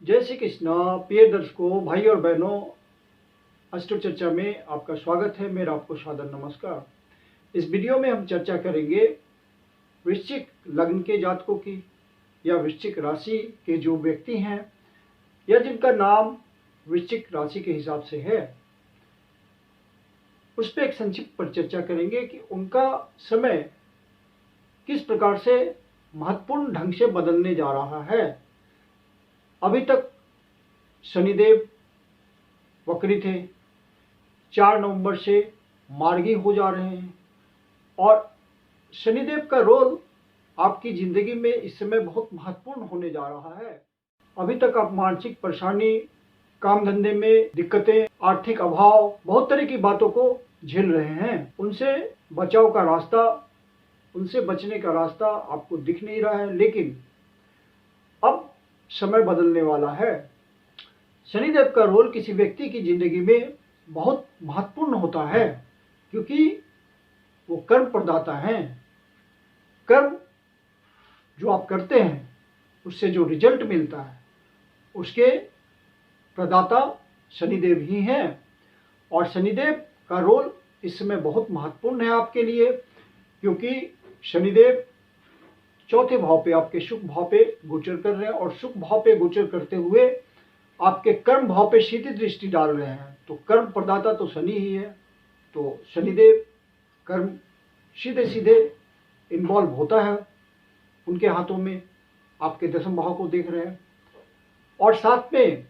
जय श्री कृष्णा। प्रिय दर्शकों, भाई और बहनों, अस्ट्रो चर्चा में आपका स्वागत है। मेरा आपको सादर नमस्कार। इस वीडियो में हम चर्चा करेंगे वृश्चिक लग्न के जातकों की या वृश्चिक राशि के जो व्यक्ति हैं या जिनका नाम वृश्चिक राशि के हिसाब से है, उस पर एक संक्षिप्त पर चर्चा करेंगे कि उनका समय किस प्रकार से महत्वपूर्ण ढंग से बदलने जा रहा है। अभी तक शनिदेव वक्री थे, 4 नवंबर से मार्गी हो जा रहे हैं और शनिदेव का रोल आपकी ज़िंदगी में इस समय बहुत महत्वपूर्ण होने जा रहा है। अभी तक आप मानसिक परेशानी, काम धंधे में दिक्कतें, आर्थिक अभाव, बहुत तरह की बातों को झेल रहे हैं। उनसे बचाव का रास्ता, उनसे बचने का रास्ता आपको दिख नहीं रहा है, लेकिन अब समय बदलने वाला है। शनिदेव का रोल किसी व्यक्ति की जिंदगी में बहुत महत्वपूर्ण होता है, क्योंकि वो कर्म प्रदाता हैं। कर्म जो आप करते हैं उससे जो रिजल्ट मिलता है उसके प्रदाता शनिदेव ही हैं। और शनिदेव का रोल इस समय बहुत महत्वपूर्ण है आपके लिए, क्योंकि शनिदेव चौथे भाव पे, आपके शुभ भाव पे गोचर कर रहे हैं और शुभ भाव पे गोचर करते हुए आपके कर्म भाव पे सीधी दृष्टि डाल रहे हैं। तो कर्म प्रदाता तो शनि ही है, तो शनिदेव कर्म सीधे सीधे इन्वॉल्व होता है उनके हाथों में। आपके दसम भाव को देख रहे हैं और साथ में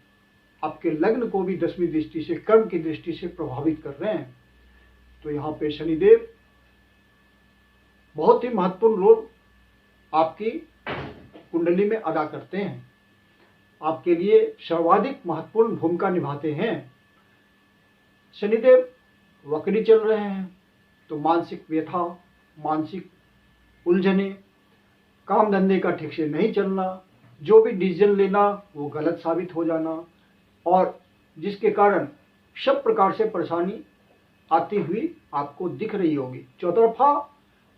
आपके लग्न को भी 10वीं दृष्टि से, कर्म की दृष्टि से प्रभावित कर रहे हैं। तो यहाँ पे शनिदेव बहुत ही महत्वपूर्ण रोल आपकी कुंडली में अदा करते हैं, आपके लिए सर्वाधिक महत्वपूर्ण भूमिका निभाते हैं। शनिदेव वक्री चल रहे हैं तो मानसिक व्यथा, मानसिक उलझने, काम धंधे का ठीक से नहीं चलना, जो भी डिसीजन लेना वो गलत साबित हो जाना, और जिसके कारण सब प्रकार से परेशानी आती हुई आपको दिख रही होगी। चौतरफा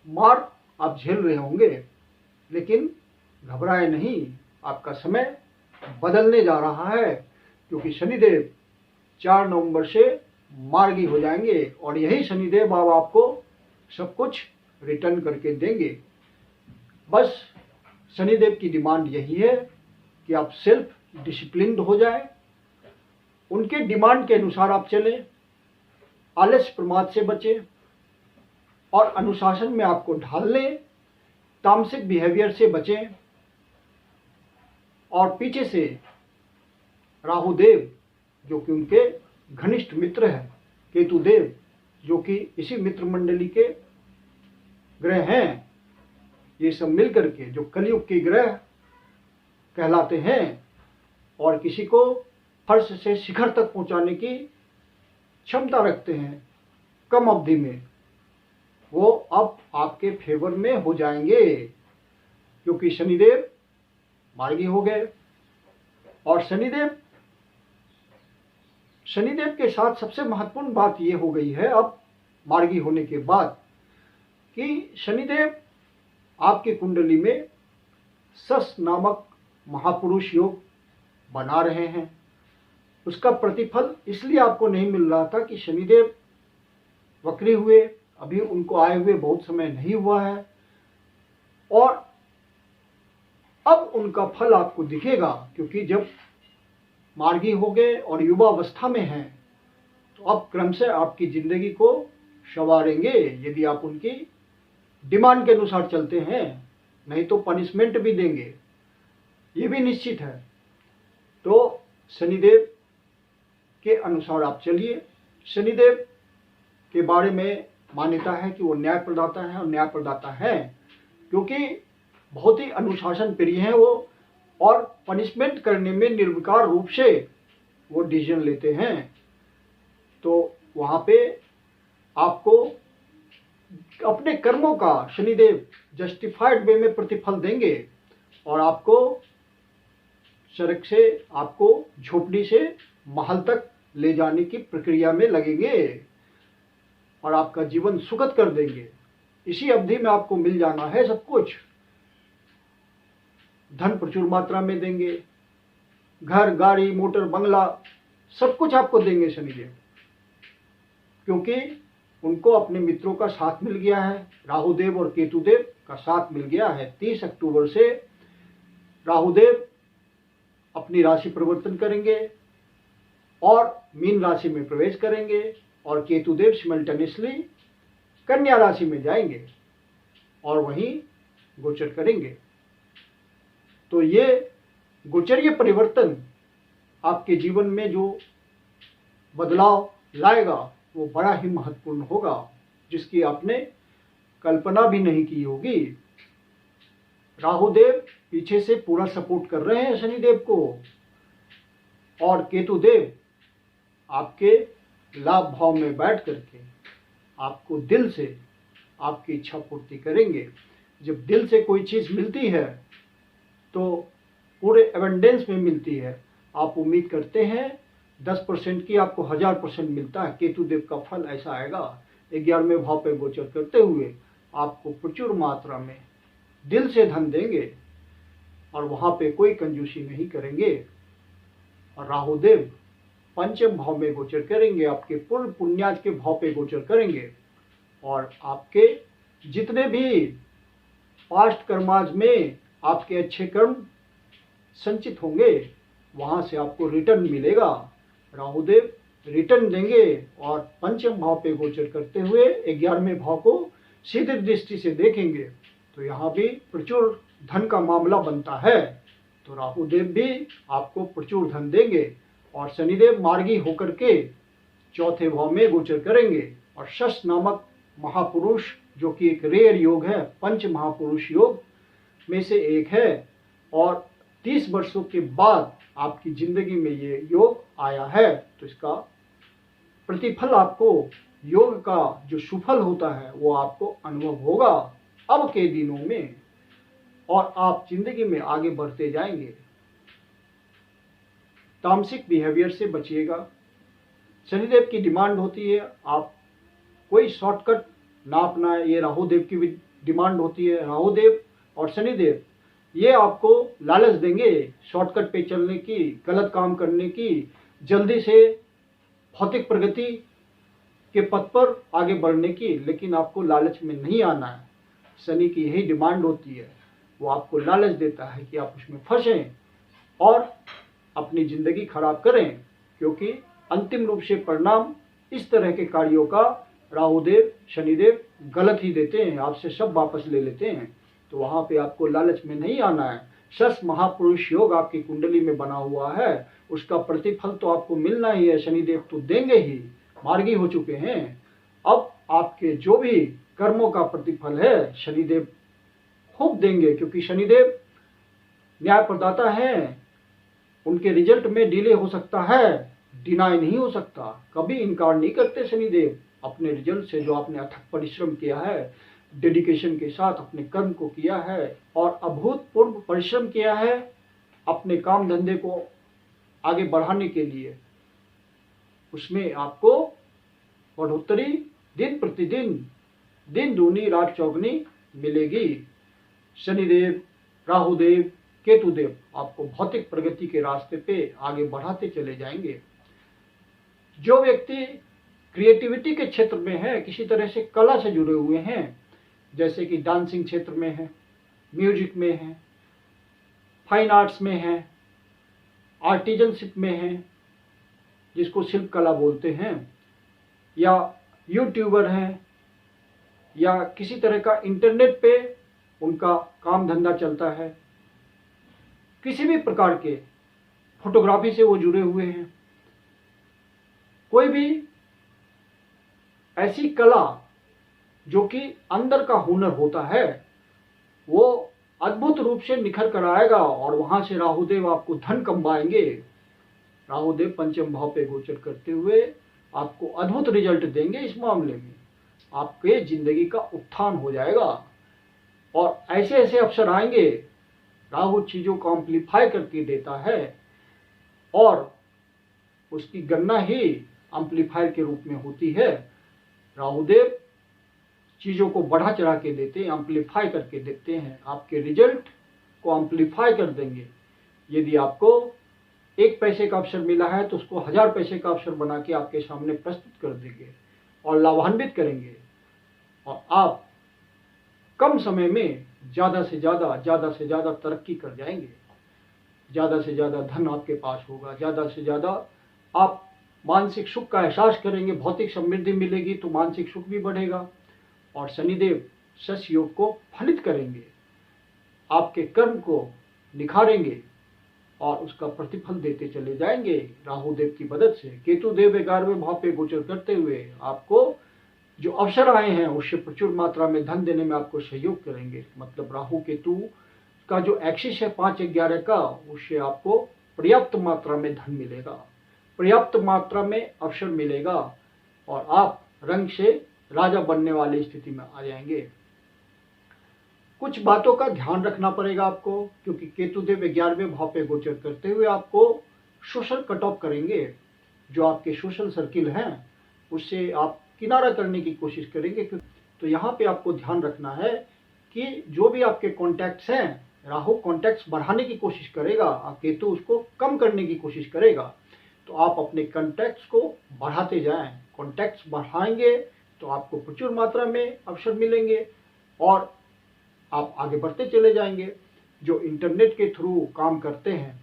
मार आप झेल रहे होंगे, लेकिन घबराए नहीं, आपका समय बदलने जा रहा है, क्योंकि शनिदेव 4 नवंबर से मार्गी हो जाएंगे और यही शनिदेव अब आपको सब कुछ रिटर्न करके देंगे। बस शनिदेव की डिमांड यही है कि आप सेल्फ डिसिप्लिन्ड हो जाए, उनके डिमांड के अनुसार आप चलें, आलस्य प्रमाद से बचें और अनुशासन में आपको ढाल लें, तामसिक बिहेवियर से बचें। और पीछे से राहुदेव जो कि उनके घनिष्ठ मित्र हैं, केतुदेव जो कि इसी मित्र मंडली के ग्रह हैं, ये सब मिलकर के जो कलयुग के ग्रह कहलाते हैं और किसी को फर्श से शिखर तक पहुंचाने की क्षमता रखते हैं कम अवधि में, वो अब आपके फेवर में हो जाएंगे, क्योंकि शनिदेव मार्गी हो गए। और शनिदेव के साथ सबसे महत्वपूर्ण बात ये हो गई है अब मार्गी होने के बाद कि शनिदेव आपकी कुंडली में सस नामक महापुरुष योग बना रहे हैं। उसका प्रतिफल इसलिए आपको नहीं मिल रहा था कि शनिदेव वक्री हुए, अभी उनको आए हुए बहुत समय नहीं हुआ है और अब उनका फल आपको दिखेगा, क्योंकि जब मार्गी हो गए और युवा अवस्था में हैं तो अब क्रमशः आपकी जिंदगी को संवारेंगे यदि आप उनकी डिमांड के अनुसार चलते हैं, नहीं तो पनिशमेंट भी देंगे, ये भी निश्चित है। तो शनिदेव के अनुसार आप चलिए। शनिदेव के बारे में मान्यता है कि वो न्याय प्रदाता है, और न्याय प्रदाता है क्योंकि बहुत ही अनुशासन प्रिय हैं वो, और पनिशमेंट करने में निर्विकार रूप से वो डिसीजन लेते हैं। तो वहाँ पे आपको अपने कर्मों का शनिदेव जस्टिफाइड वे में प्रतिफल देंगे और आपको सड़क से, आपको झोपड़ी से महल तक ले जाने की प्रक्रिया में लगेंगे और आपका जीवन सुखद कर देंगे। इसी अवधि में आपको मिल जाना है सब कुछ। धन प्रचुर मात्रा में देंगे, घर, गाड़ी, मोटर, बंगला सब कुछ आपको देंगे शनिदेव, क्योंकि उनको अपने मित्रों का साथ मिल गया है। राहुदेव और केतुदेव का साथ मिल गया है। 30 अक्टूबर से राहुदेव अपनी राशि परिवर्तन करेंगे और मीन राशि में प्रवेश करेंगे और केतुदेव सिमल्टेनियसली कन्या राशि में जाएंगे और वहीं गोचर करेंगे। तो ये गोचरीय परिवर्तन आपके जीवन में जो बदलाव लाएगा वो बड़ा ही महत्वपूर्ण होगा, जिसकी आपने कल्पना भी नहीं की होगी। राहुदेव पीछे से पूरा सपोर्ट कर रहे हैं शनिदेव को और केतुदेव आपके लाभ भाव में बैठ करके आपको दिल से आपकी इच्छा पूर्ति करेंगे। जब दिल से कोई चीज़ मिलती है तो पूरे एवेंडेंस में मिलती है। आप उम्मीद करते हैं 10% की, आपको 1000% मिलता है। केतुदेव का फल ऐसा आएगा। 11वें भाव पे गोचर करते हुए आपको प्रचुर मात्रा में दिल से धन देंगे और वहाँ पे कोई कंजूसी नहीं करेंगे। और राहुदेव पंचम भाव में गोचर करेंगे, आपके पूर्व पुण्याज के भाव पे गोचर करेंगे और आपके जितने भी पास्ट कर्माज में आपके अच्छे कर्म संचित होंगे वहाँ से आपको रिटर्न मिलेगा। राहुदेव रिटर्न देंगे और पंचम भाव पे गोचर करते हुए 11वें भाव को सीधे दृष्टि से देखेंगे तो यहाँ भी प्रचुर धन का मामला बनता है। तो राहुदेव भी आपको प्रचुर धन देंगे और शनिदेव मार्गी होकर के चौथे भाव में गोचर करेंगे और शश नामक महापुरुष, जो कि एक रेयर योग है, पंच महापुरुष योग में से एक है और 30 वर्षों के बाद आपकी जिंदगी में ये योग आया है। तो इसका प्रतिफल आपको, योग का जो सुफल होता है वो आपको अनुभव होगा अब के दिनों में और आप जिंदगी में आगे बढ़ते जाएंगे। तामसिक बिहेवियर से बचिएगा। शनिदेव की डिमांड होती है आप कोई शॉर्टकट ना अपनाएं, ये राहुदेव की भी डिमांड होती है। राहुदेव और शनिदेव ये आपको लालच देंगे शॉर्टकट पे चलने की, गलत काम करने की, जल्दी से भौतिक प्रगति के पथ पर आगे बढ़ने की, लेकिन आपको लालच में नहीं आना है। शनि की यही डिमांड होती है, वो आपको लालच देता है कि आप उसमें फंसें और अपनी ज़िंदगी खराब करें, क्योंकि अंतिम रूप से परिणाम इस तरह के कार्यों का राहुदेव शनिदेव गलत ही देते हैं, आपसे सब वापस ले लेते हैं। तो वहाँ पे आपको लालच में नहीं आना है। शश महापुरुष योग आपकी कुंडली में बना हुआ है, उसका प्रतिफल तो आपको मिलना ही है। शनिदेव तो देंगे ही, मार्गी हो चुके हैं। अब आपके जो भी कर्मों का प्रतिफल है शनिदेव खूब देंगे, क्योंकि शनिदेव न्याय प्रदाता हैं। उनके रिजल्ट में डिले हो सकता है, डिनाई नहीं हो सकता, कभी इनकार नहीं करते शनिदेव। अपने रिजल्ट से जो आपने अथक परिश्रम किया है, डेडिकेशन के साथ अपने कर्म को किया है और अभूतपूर्व परिश्रम किया है अपने काम धंधे को आगे बढ़ाने के लिए, उसमें आपको बढ़ोतरी दिन प्रतिदिन, दिन दूनी रात चौगनी मिलेगी। शनिदेव, राहुदेव, केतुदेव आपको भौतिक प्रगति के रास्ते पे आगे बढ़ाते चले जाएंगे। जो व्यक्ति क्रिएटिविटी के क्षेत्र में है, किसी तरह से कला से जुड़े हुए हैं, जैसे कि डांसिंग क्षेत्र में है, म्यूजिक में है, फाइन आर्ट्स में है, आर्टिजनशिप में है जिसको शिल्प कला बोलते हैं, या यूट्यूबर हैं, या किसी तरह का इंटरनेट पे उनका काम धंधा चलता है, किसी भी प्रकार के फोटोग्राफी से वो जुड़े हुए हैं, कोई भी ऐसी कला जो कि अंदर का हुनर होता है वो अद्भुत रूप से निखर कर आएगा और वहां से राहुदेव आपको धन कमाएंगे। राहुदेव पंचम भाव पे गोचर करते हुए आपको अद्भुत रिजल्ट देंगे। इस मामले में आपके जिंदगी का उत्थान हो जाएगा और ऐसे ऐसे अवसर आएंगे। राहु चीजों को एम्पलीफाई करके देता है और उसकी गणना ही एम्पलीफायर के रूप में होती है। राहुदेव चीज़ों को बढ़ा चढ़ा के देते हैं, एम्पलीफाई करके देते हैं, आपके रिजल्ट को एम्पलीफाई कर देंगे। यदि आपको 1 पैसे का अवसर मिला है तो उसको 1000 पैसे का अवसर बना के आपके सामने प्रस्तुत कर देंगे और लाभान्वित करेंगे, और आप कम समय में ज़्यादा से ज़्यादा तरक्की कर जाएंगे। ज़्यादा से ज़्यादा धन आपके पास होगा, ज़्यादा से ज़्यादा आप मानसिक सुख का एहसास करेंगे। भौतिक समृद्धि मिलेगी तो मानसिक सुख भी बढ़ेगा, और शनिदेव शश योग को फलित करेंगे, आपके कर्म को निखारेंगे और उसका प्रतिफल देते चले जाएंगे राहु देव की मदद से। केतु देव 11वें भाव पे गोचर करते हुए आपको जो अवसर आए हैं उससे प्रचुर मात्रा में धन देने में आपको सहयोग करेंगे। मतलब राहु केतु का जो एक्सिस है 5-11 का, उससे आपको पर्याप्त मात्रा में धन मिलेगा, पर्याप्त मात्रा में अवसर मिलेगा, और आप रंग से राजा बनने वाली स्थिति में आ जाएंगे। कुछ बातों का ध्यान रखना पड़ेगा आपको, क्योंकि केतु देव 11वें भाव पे गोचर करते हुए आपको सोशल कट ऑफ करेंगे। जो आपके सोशल सर्किल हैं उससे आप किनारा करने की कोशिश करेंगे। तो यहाँ पे आपको ध्यान रखना है कि जो भी आपके कॉन्टैक्ट्स हैं, राहु कॉन्टैक्ट्स बढ़ाने की कोशिश करेगा और केतु उसको कम करने की कोशिश करेगा। तो आप अपने कॉन्टैक्ट्स को बढ़ाते जाएं। कॉन्टैक्ट्स बढ़ाएंगे तो आपको प्रचुर मात्रा में अवसर मिलेंगे और आप आगे बढ़ते चले जाएंगे। जो इंटरनेट के थ्रू काम करते हैं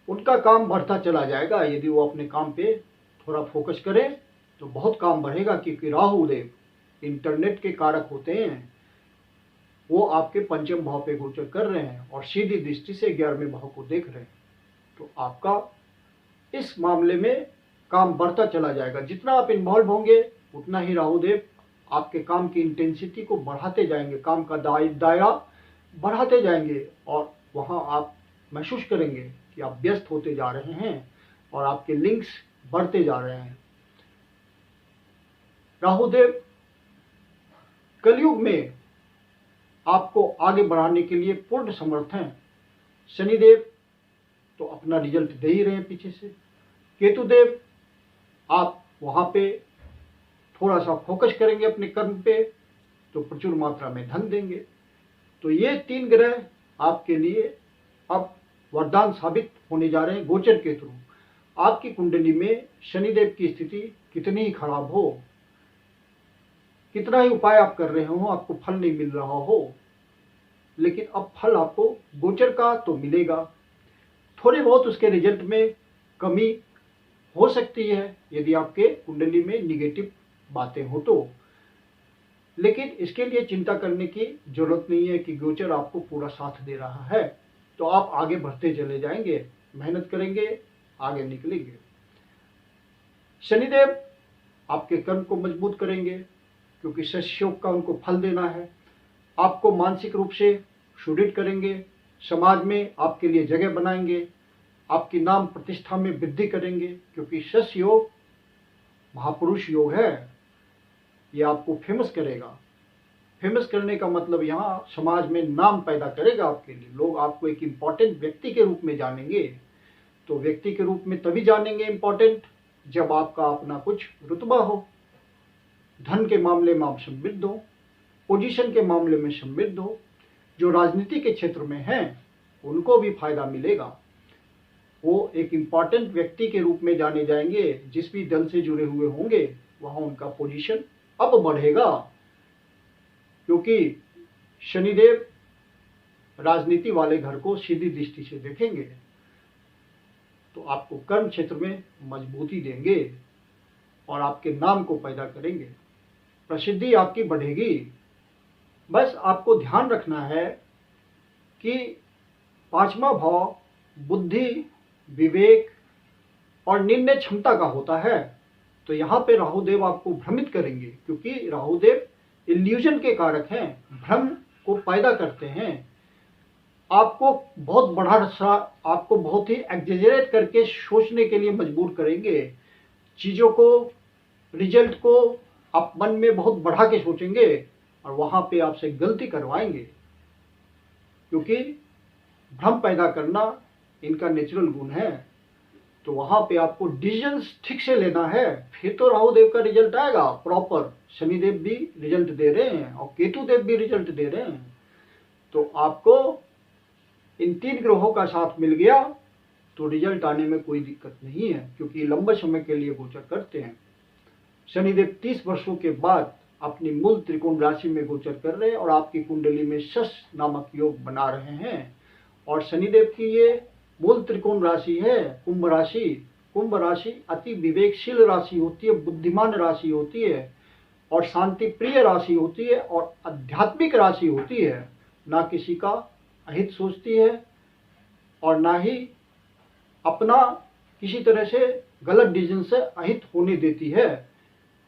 उनका काम बढ़ता चला जाएगा। यदि वो अपने काम पे थोड़ा फोकस करें तो बहुत काम बढ़ेगा, क्योंकि राहु देव इंटरनेट के कारक होते हैं। वो आपके पंचम भाव पे गोचर कर रहे हैं और सीधी दृष्टि से 11वें भाव को देख रहे हैं। तो आपका इस मामले में काम बढ़ता चला जाएगा। जितना आप इन्वॉल्व होंगे उतना ही राहु देव आपके काम की इंटेंसिटी को बढ़ाते जाएंगे, काम का दायरा बढ़ाते जाएंगे, और वहाँ आप महसूस करेंगे कि आप व्यस्त होते जा रहे हैं और आपके लिंक्स बढ़ते जा रहे हैं। राहुदेव कलयुग में आपको आगे बढ़ाने के लिए पूर्ण समर्थ हैं। शनिदेव तो अपना रिजल्ट दे ही रहे हैं पीछे से। केतुदेव आप वहाँ पे थोड़ा सा फोकस करेंगे अपने कर्म पे तो प्रचुर मात्रा में धन देंगे। तो ये 3 ग्रह आपके लिए अब वरदान साबित होने जा रहे हैं गोचर के थ्रू। आपकी कुंडली में शनिदेव की स्थिति कितनी ही खराब हो, कितना ही उपाय आप कर रहे हो, आपको फल नहीं मिल रहा हो, लेकिन अब फल आपको गोचर का तो मिलेगा। थोड़े बहुत उसके रिजल्ट में कमी हो सकती है यदि आपके कुंडली में निगेटिव बातें हो तो, लेकिन इसके लिए चिंता करने की जरूरत नहीं है कि गोचर आपको पूरा साथ दे रहा है। तो आप आगे बढ़ते चले जाएंगे, मेहनत करेंगे, आगे निकलेंगे। शनिदेव आपके कर्म को मजबूत करेंगे क्योंकि सत्योग का उनको फल देना है। आपको मानसिक रूप से सुदृढ़ करेंगे, समाज में आपके लिए जगह बनाएंगे, आपकी नाम प्रतिष्ठा में वृद्धि करेंगे, क्योंकि सस योग महापुरुष योग है। ये आपको फेमस करेगा। फेमस करने का मतलब यहाँ समाज में नाम पैदा करेगा आपके लिए। लोग आपको एक इम्पॉर्टेंट व्यक्ति के रूप में जानेंगे। तो व्यक्ति के रूप में तभी जानेंगे इम्पॉर्टेंट जब आपका अपना कुछ रुतबा हो, धन के मामले में आप समृद्ध हो, पोजीशन के मामले में समृद्ध हो। जो राजनीति के क्षेत्र में हैं उनको भी फायदा मिलेगा। वो एक इम्पॉर्टेंट व्यक्ति के रूप में जाने जाएंगे। जिस भी दल से जुड़े हुए होंगे वहाँ उनका पोजीशन अब बढ़ेगा, क्योंकि शनिदेव राजनीति वाले घर को सीधी दृष्टि से देखेंगे। तो आपको कर्म क्षेत्र में मजबूती देंगे और आपके नाम को पैदा करेंगे, प्रसिद्धि आपकी बढ़ेगी। बस आपको ध्यान रखना है कि 5वां भाव बुद्धि, विवेक और निर्णय क्षमता का होता है। तो यहाँ पे राहुदेव आपको भ्रमित करेंगे, क्योंकि राहुदेव इल्यूजन के कारक हैं, भ्रम को पैदा करते हैं। आपको बहुत बड़ा सा, आपको बहुत ही एग्जेजरेट करके सोचने के लिए मजबूर करेंगे। चीज़ों को, रिजल्ट को आप मन में बहुत बढ़ा के सोचेंगे और वहाँ पे आपसे गलती करवाएंगे, क्योंकि भ्रम पैदा करना इनका नेचुरल गुण है। तो वहाँ पे आपको डिसीजंस ठीक से लेना है, फिर तो राहुदेव का रिजल्ट आएगा प्रॉपर। शनिदेव भी रिजल्ट दे रहे हैं और केतुदेव भी रिजल्ट दे रहे हैं। तो आपको इन 3 ग्रहों का साथ मिल गया तो रिजल्ट आने में कोई दिक्कत नहीं है, क्योंकि लंबे समय के लिए गोचर करते हैं। शनिदेव 30 वर्षों के बाद अपनी मूल त्रिकोण राशि में गोचर कर रहे हैं और आपकी कुंडली में शश नामक योग बना रहे हैं। और शनिदेव की ये मूल त्रिकोण राशि है कुंभ राशि। कुंभ राशि अति विवेकशील राशि होती है, बुद्धिमान राशि होती है और शांति प्रिय राशि होती है और आध्यात्मिक राशि होती है। ना किसी का अहित सोचती है और ना ही अपना किसी तरह से गलत डिसीजन से अहित होने देती है।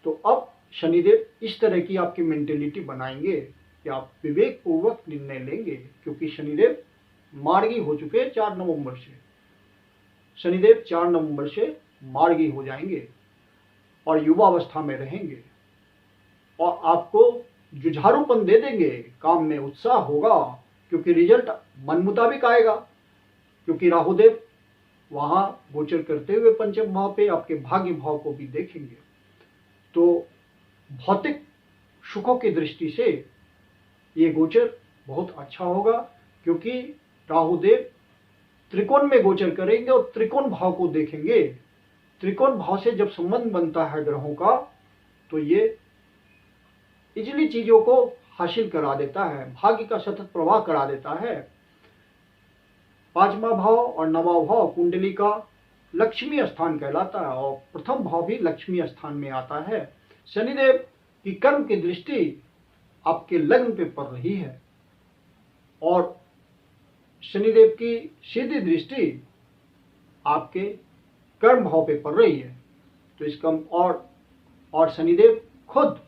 तो अब शनिदेव इस तरह की आपकी मेंटेलिटी बनाएंगे कि आप विवेक पूर्वक निर्णय लेंगे, क्योंकि शनिदेव मार्गी हो चुके हैं 4 नवंबर से। शनिदेव 4 नवंबर से मार्गी हो जाएंगे और युवावस्था में रहेंगे और आपको जुझारूपन दे देंगे, काम में उत्साह होगा, क्योंकि रिजल्ट मन मुताबिक आएगा। क्योंकि राहुदेव वहां गोचर करते हुए पंचम भाव पे आपके भाग्य भाव को भी देखेंगे। तो भौतिक सुखों की दृष्टि से ये गोचर बहुत अच्छा होगा, क्योंकि राहुदेव त्रिकोण में गोचर करेंगे और त्रिकोण भाव को देखेंगे। त्रिकोण भाव से जब संबंध बनता है ग्रहों का, तो ये इजली चीजों को हासिल करा देता है, भाग्य का सतत प्रवाह करा देता है। 5वां भाव और 9वां भाव कुंडली का लक्ष्मी स्थान कहलाता है और प्रथम भाव भी लक्ष्मी स्थान में आता है। शनिदेव की कर्म की दृष्टि आपके लग्न पे पड़ रही है और शनिदेव की सीधी दृष्टि आपके कर्म भाव पे पड़ रही है। तो इसका और शनिदेव खुद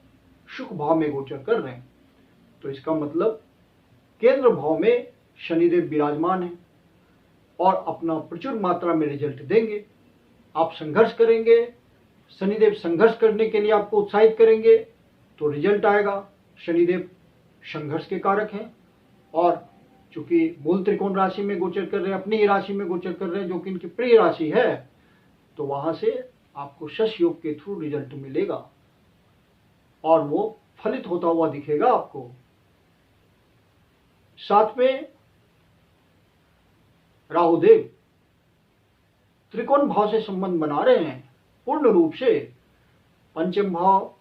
सुख भाव में गोचर कर रहे हैं। तो इसका मतलब केंद्र भाव में शनिदेव विराजमान है और अपना प्रचुर मात्रा में रिजल्ट देंगे। आप संघर्ष करेंगे, शनिदेव संघर्ष करने के लिए आपको उत्साहित करेंगे तो रिजल्ट आएगा। शनिदेव संघर्ष के कारक हैं और चूंकि मूल त्रिकोण राशि में गोचर कर रहे हैं, अपनी ही राशि में गोचर कर रहे हैं जो कि इनकी प्रिय राशि है, तो वहां से आपको शश योग के थ्रू रिजल्ट मिलेगा और वो फलित होता हुआ दिखेगा आपको। साथ में राहुदेव त्रिकोण भाव से संबंध बना रहे हैं पूर्ण रूप से। पंचम भाव,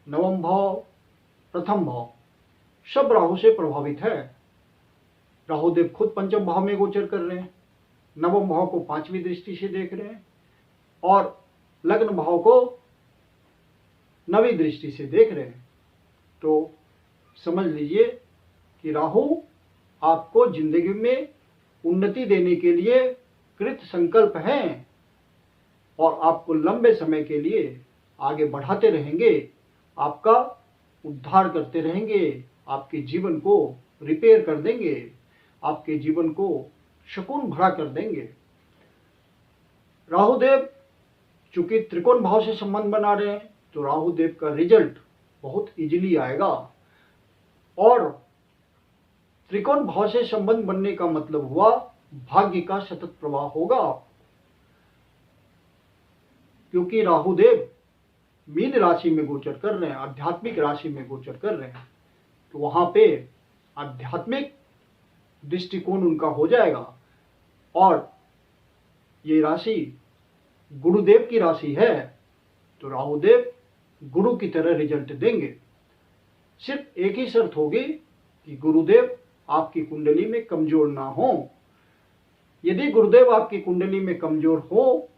नवम भाव, प्रथम भाव सब राहु से प्रभावित है। राहुदेव खुद पंचम भाव में गोचर कर रहे हैं, नवम भाव को 5वीं दृष्टि से देख रहे हैं और लग्न भाव को 9वीं दृष्टि से देख रहे हैं। तो समझ लीजिए कि राहु आपको जिंदगी में उन्नति देने के लिए कृत संकल्प हैं और आपको लंबे समय के लिए आगे बढ़ाते रहेंगे, आपका उद्धार करते रहेंगे, आपके जीवन को रिपेयर कर देंगे, आपके जीवन को सुकून भरा कर देंगे। राहुदेव चूंकि त्रिकोण भाव से संबंध बना रहे हैं तो राहुदेव का रिजल्ट बहुत इजीली आएगा। और त्रिकोण भाव से संबंध बनने का मतलब हुआ भाग्य का सतत प्रवाह होगा, क्योंकि राहुदेव मीन राशि में गोचर कर रहे हैं, आध्यात्मिक राशि में गोचर कर रहे हैं। तो वहां पे आध्यात्मिक दृष्टिकोण उनका हो जाएगा और ये राशि गुरुदेव की राशि है, तो राहुदेव गुरु की तरह रिजल्ट देंगे। सिर्फ एक ही शर्त होगी कि गुरुदेव आपकी कुंडली में कमजोर ना हो। यदि गुरुदेव आपकी कुंडली में कमजोर हो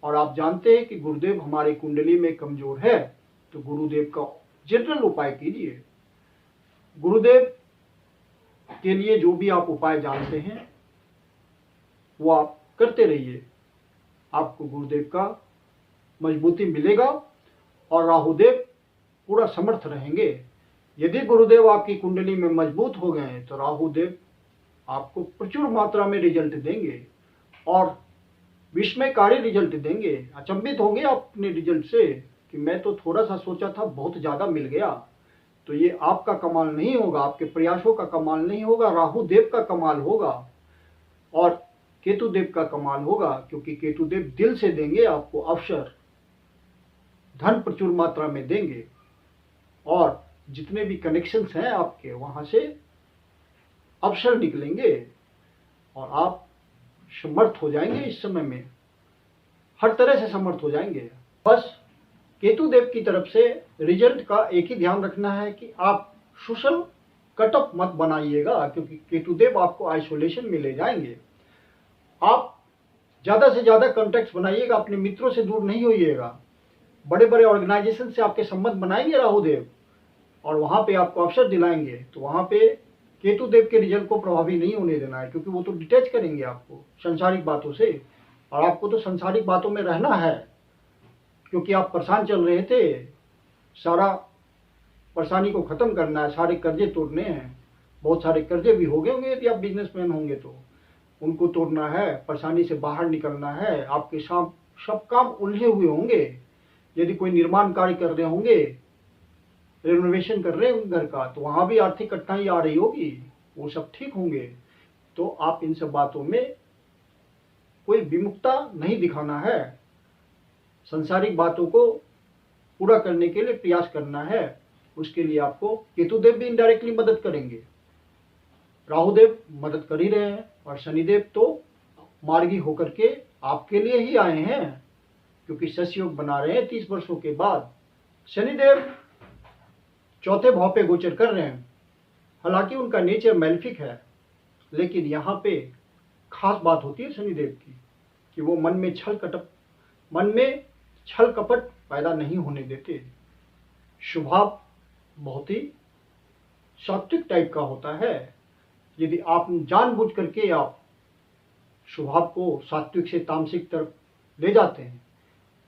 और आप जानते हैं कि गुरुदेव हमारी कुंडली में कमजोर है, तो गुरुदेव का जनरल उपाय कीजिए। गुरुदेव के लिए जो भी आप उपाय जानते हैं वो आप करते रहिए, आपको गुरुदेव का मजबूती मिलेगा और राहुदेव पूरा समर्थ रहेंगे। यदि गुरुदेव आपकी कुंडली में मजबूत हो गए तो राहुदेव आपको प्रचुर मात्रा में रिजल्ट देंगे और विस्मयकारी रिजल्ट देंगे। अचंभित होंगे आप अपने रिजल्ट से कि मैं तो थोड़ा सा सोचा था, बहुत ज्यादा मिल गया। तो ये आपका कमाल नहीं होगा, आपके प्रयासों का कमाल नहीं होगा, राहुदेव का कमाल होगा और केतुदेव का कमाल होगा, क्योंकि केतुदेव दिल से देंगे आपको अवसर, धन प्रचुर मात्रा में देंगे और जितने भी कनेक्शंस हैं आपके वहां से अवसर निकलेंगे और आप समर्थ हो जाएंगे इस समय में, हर तरह से समर्थ हो जाएंगे। बस केतु देव की तरफ से रिजल्ट का एक ही ध्यान रखना है कि आप सोशल कटअप मत बनाइएगा, क्योंकि केतु देव आपको आइसोलेशन में ले जाएंगे। आप ज़्यादा से ज़्यादा कॉन्टैक्ट्स बनाइएगा, अपने मित्रों से दूर नहीं होइएगा। बड़े बड़े ऑर्गेनाइजेशन से आपके संबंध बनाएंगे राहु देव और वहाँ पे आपको अवसर दिलाएंगे, तो वहाँ पे केतु देव के रिजल्ट को प्रभावी नहीं होने देना है, क्योंकि वो तो डिटैच करेंगे आपको संसारिक बातों से, और आपको तो संसारिक बातों में रहना है, क्योंकि आप परेशान चल रहे थे। सारा परेशानी को ख़त्म करना है, सारे कर्जे तोड़ने हैं। बहुत सारे कर्जे भी हो गए होंगे यदि आप बिजनेसमैन होंगे तो उनको तोड़ना है, परेशानी से बाहर निकलना है। आपके सब काम उलझे हुए होंगे। यदि कोई निर्माण कार्य कर रहे होंगे, रेनोवेशन कर रहे होंगे घर का, तो वहाँ भी आर्थिक कठिनाई आ रही होगी, वो सब ठीक होंगे। तो आप इन सब बातों में कोई विमुखता नहीं दिखाना है, संसारिक बातों को पूरा करने के लिए प्रयास करना है। उसके लिए आपको केतुदेव भी इनडायरेक्टली मदद करेंगे, राहुदेव मदद कर ही रहे हैं, और शनिदेव तो मार्गी होकर के आपके लिए ही आए हैं, क्योंकि शशि योग बना रहे हैं 30 वर्षों के बाद। शनिदेव चौथे भाव पे गोचर कर रहे हैं। हालांकि उनका नेचर मैलेफिक है, लेकिन यहाँ पे खास बात होती है शनिदेव की कि वो मन में छल कपट पैदा नहीं होने देते। स्वभाव बहुत ही सात्विक टाइप का होता है। यदि आप जानबूझ करके आप स्वभाव को सात्विक से तामसिक तरफ ले जाते हैं,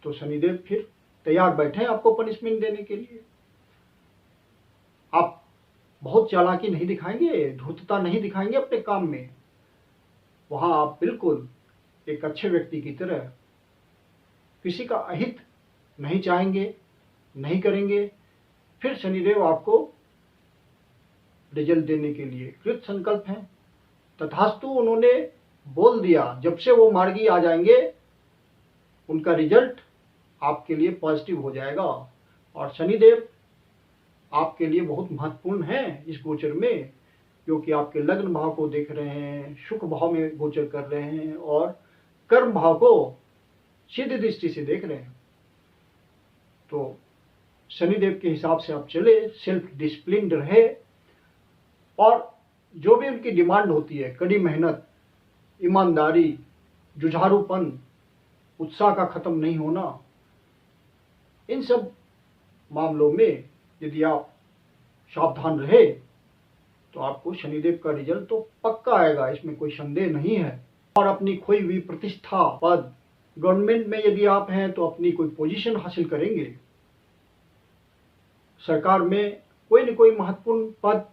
तो शनिदेव फिर तैयार बैठे हैं आपको पनिशमेंट देने के लिए। आप बहुत चालाकी नहीं दिखाएंगे, धूर्तता नहीं दिखाएंगे अपने काम में। वहाँ आप बिल्कुल एक अच्छे व्यक्ति की तरह किसी का अहित नहीं चाहेंगे, नहीं करेंगे। फिर शनिदेव आपको रिजल्ट देने के लिए कृत संकल्प हैं। तथास्तु उन्होंने बोल दिया, जब से वो मार्गी आ जाएंगे उनका रिजल्ट आपके लिए पॉजिटिव हो जाएगा। और शनिदेव आपके लिए बहुत महत्वपूर्ण है इस गोचर में, क्योंकि आपके लग्न भाव को देख रहे हैं, सुख भाव में गोचर कर रहे हैं, और कर्म भाव को सीधी दृष्टि से देख रहे हैं। तो शनिदेव के हिसाब से आप चले, सेल्फ डिसिप्लिन्ड रहे, और जो भी उनकी डिमांड होती है, कड़ी मेहनत, ईमानदारी, जुझारूपन, उत्साह का खत्म नहीं होना, इन सब मामलों में यदि आप सावधान रहे तो आपको शनिदेव का रिजल्ट तो पक्का आएगा, इसमें कोई संदेह नहीं है। और अपनी खोई हुई प्रतिष्ठा, पद, गवर्नमेंट में यदि आप हैं तो अपनी कोई पोजीशन हासिल करेंगे, सरकार में कोई न कोई महत्वपूर्ण पद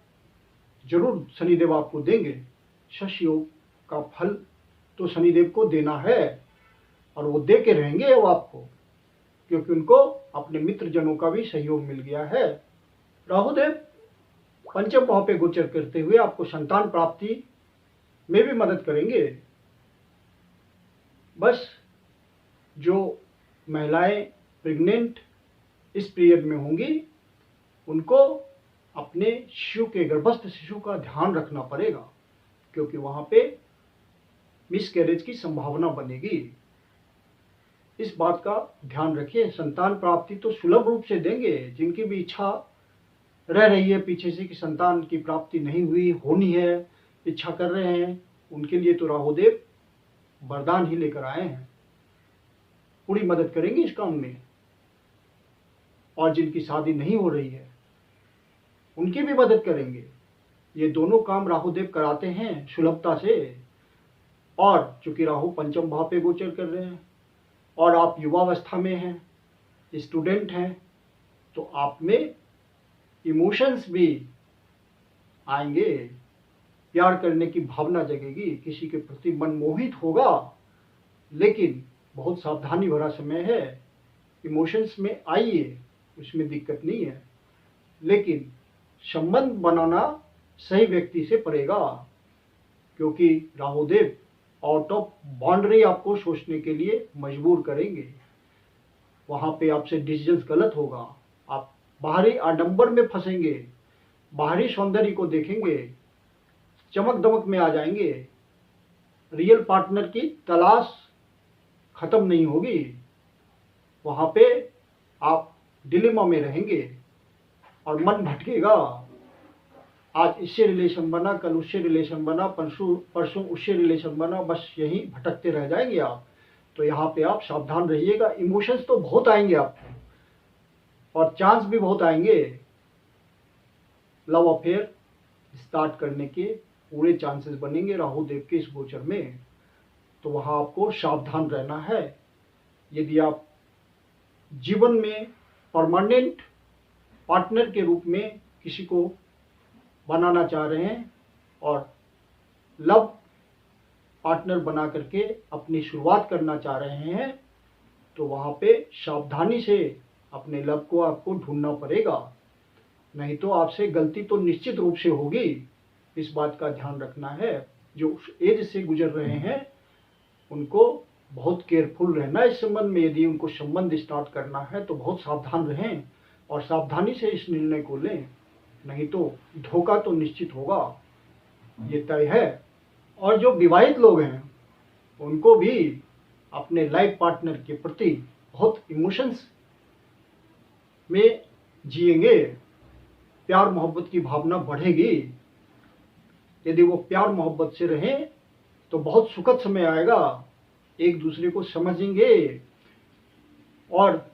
जरूर शनिदेव आपको देंगे। शशि योग का फल तो शनिदेव को देना है, और वो दे के रहेंगे वो आपको, क्योंकि उनको अपने मित्र जनों का भी सहयोग मिल गया है। राहुदेव पंचम भाव पे गोचर करते हुए आपको संतान प्राप्ति में भी मदद करेंगे। बस जो महिलाएं प्रेग्नेंट इस पीरियड में होंगी, उनको अपने शिशु के, गर्भस्थ शिशु का ध्यान रखना पड़ेगा, क्योंकि वहाँ पे मिसकैरेज की संभावना बनेगी। इस बात का ध्यान रखिए। संतान प्राप्ति तो सुलभ रूप से देंगे। जिनकी भी इच्छा रह रही है पीछे से कि संतान की प्राप्ति नहीं हुई, होनी है, इच्छा कर रहे हैं, उनके लिए तो राहुदेव वरदान ही लेकर आए हैं, पूरी मदद करेंगे इस काम में। और जिनकी शादी नहीं हो रही है उनकी भी मदद करेंगे। ये दोनों काम राहुदेव कराते हैं सुलभता से। और चूंकि राहु पंचम भाव पे गोचर कर रहे हैं और आप युवावस्था में हैं, स्टूडेंट हैं, तो आप में इमोशंस भी आएंगे, प्यार करने की भावना जगेगी, किसी के प्रति मन मोहित होगा। लेकिन बहुत सावधानी भरा समय है। इमोशंस में आइए, उसमें दिक्कत नहीं है, लेकिन संबंध बनाना सही व्यक्ति से पड़ेगा, क्योंकि राहुदेव आउट ऑफ बाउंड्री आपको सोचने के लिए मजबूर करेंगे। वहाँ पे आपसे डिसीजंस गलत होगा, आप बाहरी आडंबर में फंसेंगे, बाहरी सौंदर्य को देखेंगे, चमक दमक में आ जाएंगे, रियल पार्टनर की तलाश खत्म नहीं होगी। वहां पे आप डिलेमा में रहेंगे और मन भटकेगा। आज इससे रिलेशन बना, कल उससे रिलेशन बना, परसों परसों उससे रिलेशन बना, बस यही भटकते रह जाएंगे आप। तो यहाँ पे आप सावधान रहिएगा। इमोशंस तो बहुत आएंगे आपको और चांस भी बहुत आएंगे। लव अफेयर स्टार्ट करने के पूरे चांसेस बनेंगे राहु देव के इस गोचर में। तो वहाँ आपको सावधान रहना है। यदि आप जीवन में परमानेंट पार्टनर के रूप में किसी को बनाना चाह रहे हैं और लव पार्टनर बना करके अपनी शुरुआत करना चाह रहे हैं, तो वहाँ पे सावधानी से अपने लव को आपको ढूंढना पड़ेगा। नहीं तो आपसे गलती तो निश्चित रूप से होगी। इस बात का ध्यान रखना है। जो उस एज से गुजर रहे हैं उनको बहुत केयरफुल रहना है इस संबंध में। यदि उनको संबंध स्टार्ट करना है तो बहुत सावधान रहें और सावधानी से इस निर्णय को लें, नहीं तो धोखा तो निश्चित होगा, ये तय है। और जो विवाहित लोग हैं उनको भी अपने लाइफ पार्टनर के प्रति बहुत इमोशंस में जिएंगे। प्यार मोहब्बत की भावना बढ़ेगी। यदि वो प्यार मोहब्बत से रहें तो बहुत सुखद समय आएगा। एक दूसरे को समझेंगे और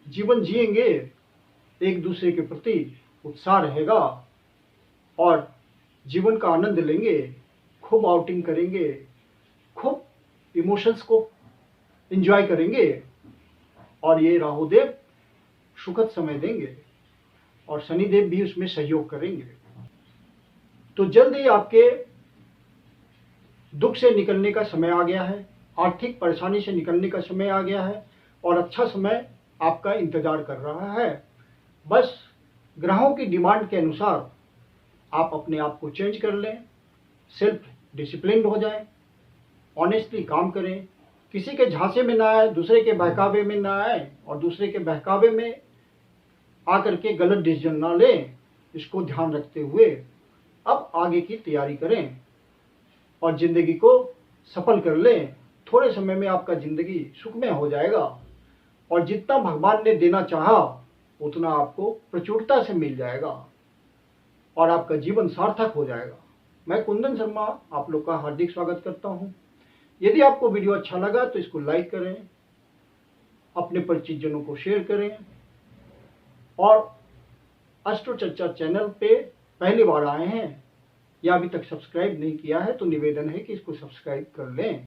जीवन जिएंगे। एक दूसरे के प्रति उत्साह रहेगा और जीवन का आनंद लेंगे। खूब आउटिंग करेंगे, खूब इमोशंस को एंजॉय करेंगे और ये राहुदेव सुखद समय देंगे और शनिदेव भी उसमें सहयोग करेंगे। तो जल्द ही आपके दुख से निकलने का समय आ गया है, आर्थिक परेशानी से निकलने का समय आ गया है और अच्छा समय आपका इंतजार कर रहा है। बस ग्रहों की डिमांड के अनुसार आप अपने आप को चेंज कर लें, सेल्फ डिसिप्लिन्ड हो जाएं, ऑनेस्टली काम करें, किसी के झांसे में ना आए, दूसरे के बहकावे में ना आए और दूसरे के बहकावे में आकर के गलत डिसीजन ना लें। इसको ध्यान रखते हुए अब आगे की तैयारी करें और जिंदगी को सफल कर लें। थोड़े समय में आपका जिंदगी सुखमय हो जाएगा और जितना भगवान ने देना चाहा उतना आपको प्रचुरता से मिल जाएगा और आपका जीवन सार्थक हो जाएगा। मैं कुंदन शर्मा आप लोग का हार्दिक स्वागत करता हूं। यदि आपको वीडियो अच्छा लगा तो इसको लाइक करें, अपने परिचित जनों को शेयर करें और एस्ट्रो चर्चा चैनल पे पहली बार आए हैं या अभी तक सब्सक्राइब नहीं किया है तो निवेदन है कि इसको सब्सक्राइब कर लें।